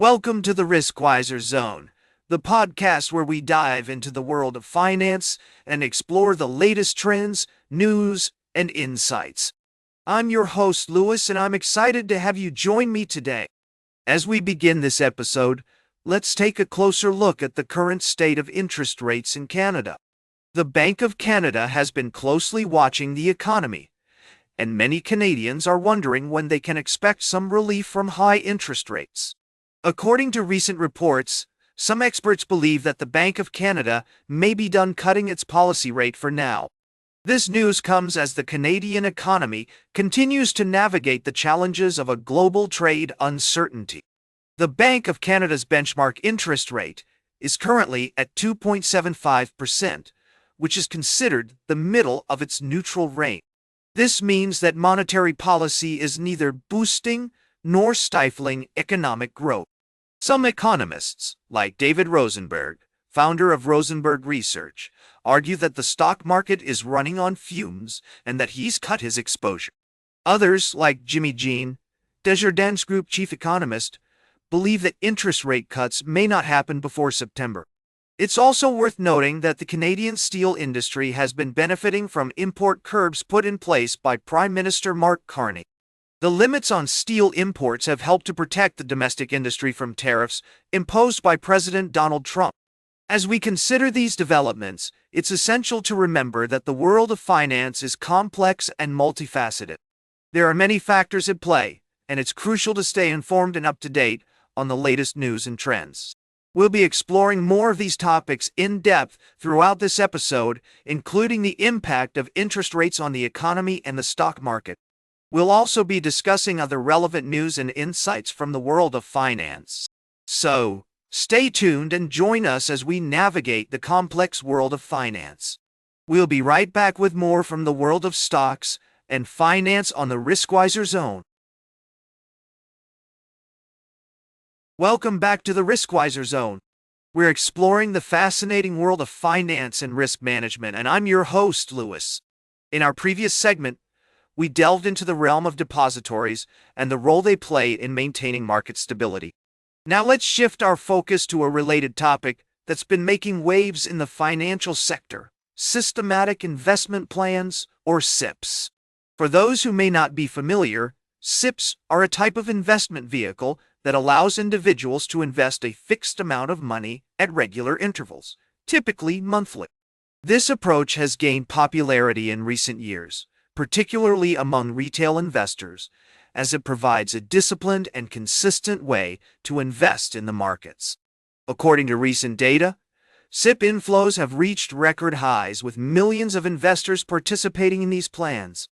Welcome to the Riskwiser Zone, the podcast where we dive into the world of finance and explore the latest trends, news, and insights. I'm your host, Lewis, and I'm excited to have you join me today. As we begin this episode, let's take a closer look at the current state of interest rates in Canada. The Bank of Canada has been closely watching the economy, and many Canadians are wondering when they can expect some relief from high interest rates. According to recent reports, some experts believe that the Bank of Canada may be done cutting its policy rate for now. This news comes as the Canadian economy continues to navigate the challenges of a global trade uncertainty. The Bank of Canada's benchmark interest rate is currently at 2.75%, which is considered the middle of its neutral range. This means that monetary policy is neither boosting nor stifling economic growth. Some economists, like David Rosenberg, founder of Rosenberg Research, argue that the stock market is running on fumes and that he's cut his exposure. Others, like Jimmy Jean, Desjardins Group chief economist, believe that interest rate cuts may not happen before September. It's also worth noting that the Canadian steel industry has been benefiting from import curbs put in place by Prime Minister Mark Carney. The limits on steel imports have helped to protect the domestic industry from tariffs imposed by President Donald Trump. As we consider these developments, it's essential to remember that the world of finance is complex and multifaceted. There are many factors at play, and it's crucial to stay informed and up to date on the latest news and trends. We'll be exploring more of these topics in depth throughout this episode, including the impact of interest rates on the economy and the stock market. We'll also be discussing other relevant news and insights from the world of finance. So, stay tuned and join us as we navigate the complex world of finance. We'll be right back with more from the world of stocks and finance on the Riskwiser Zone. Welcome back to the Riskwiser Zone. We're exploring the fascinating world of finance and risk management, and I'm your host, Lewis. In our previous segment, we delved into the realm of depositories and the role they play in maintaining market stability. Now let's shift our focus to a related topic that's been making waves in the financial sector: systematic investment plans, or SIPs. For those who may not be familiar, SIPs are a type of investment vehicle that allows individuals to invest a fixed amount of money at regular intervals, typically monthly. This approach has gained popularity in recent years, particularly among retail investors, as it provides a disciplined and consistent way to invest in the markets. According to recent data, SIP inflows have reached record highs, with millions of investors participating in these plans.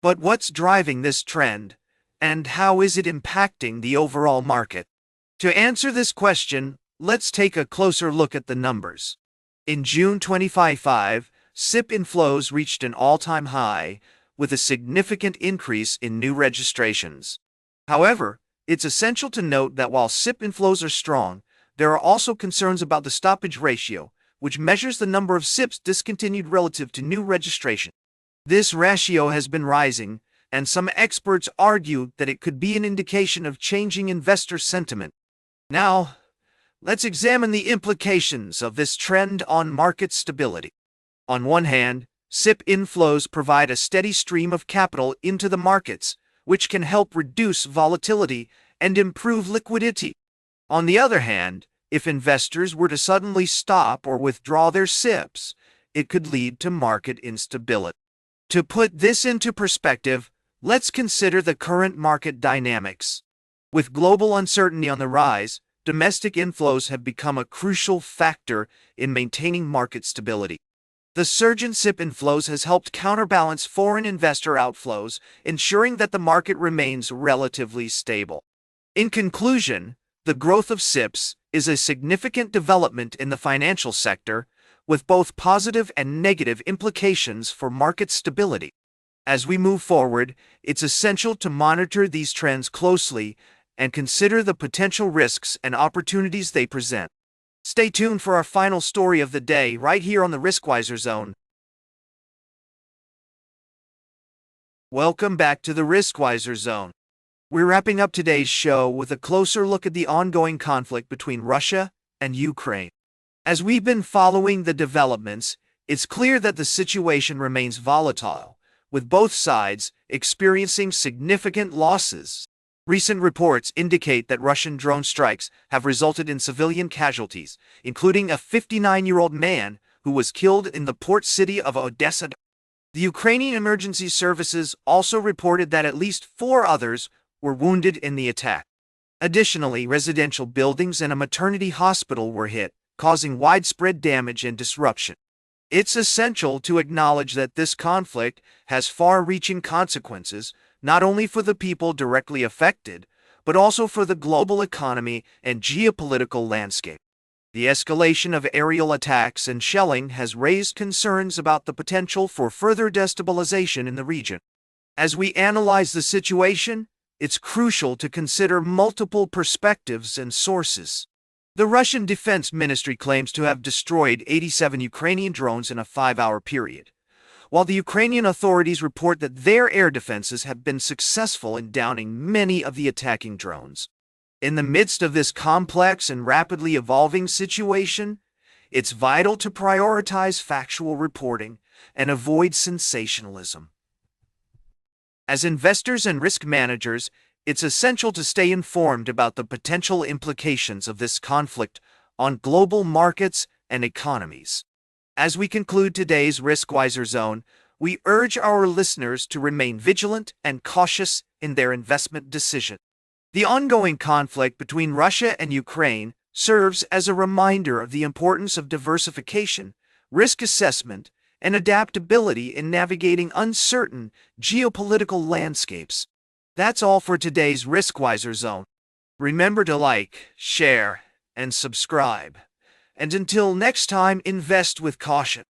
But what's driving this trend, and how is it impacting the overall market? To answer this question, let's take a closer look at the numbers. In June 2025, SIP inflows reached an all-time high, with a significant increase in new registrations. However, it's essential to note that while SIP inflows are strong, there are also concerns about the stoppage ratio, which measures the number of SIPs discontinued relative to new registration. This ratio has been rising, and some experts argue that it could be an indication of changing investor sentiment. Now, let's examine the implications of this trend on market stability. On one hand, SIP inflows provide a steady stream of capital into the markets, which can help reduce volatility and improve liquidity. On the other hand, if investors were to suddenly stop or withdraw their SIPs, it could lead to market instability. To put this into perspective, let's consider the current market dynamics. With global uncertainty on the rise, domestic inflows have become a crucial factor in maintaining market stability. The surge in SIP inflows has helped counterbalance foreign investor outflows, ensuring that the market remains relatively stable. In conclusion, the growth of SIPs is a significant development in the financial sector, with both positive and negative implications for market stability. As we move forward, it's essential to monitor these trends closely and consider the potential risks and opportunities they present. Stay tuned for our final story of the day right here on the Riskwiser Zone. Welcome back to the Riskwiser Zone. We're wrapping up today's show with a closer look at the ongoing conflict between Russia and Ukraine. As we've been following the developments, it's clear that the situation remains volatile, with both sides experiencing significant losses. Recent reports indicate that Russian drone strikes have resulted in civilian casualties, including a 59-year-old man who was killed in the port city of Odessa. The Ukrainian emergency services also reported that at least 4 others were wounded in the attack. Additionally, residential buildings and a maternity hospital were hit, causing widespread damage and disruption. It's essential to acknowledge that this conflict has far-reaching consequences, not only for the people directly affected, but also for the global economy and geopolitical landscape. The escalation of aerial attacks and shelling has raised concerns about the potential for further destabilization in the region. As we analyze the situation, it's crucial to consider multiple perspectives and sources. The Russian Defense Ministry claims to have destroyed 87 Ukrainian drones in a 5-hour period, while the Ukrainian authorities report that their air defenses have been successful in downing many of the attacking drones. In the midst of this complex and rapidly evolving situation, it's vital to prioritize factual reporting and avoid sensationalism. As investors and risk managers, it's essential to stay informed about the potential implications of this conflict on global markets and economies. As we conclude today's Riskwiser Zone, we urge our listeners to remain vigilant and cautious in their investment decisions. The ongoing conflict between Russia and Ukraine serves as a reminder of the importance of diversification, risk assessment, and adaptability in navigating uncertain geopolitical landscapes. That's all for today's Riskwiser Zone. Remember to like, share, and subscribe. And until next time, invest with caution.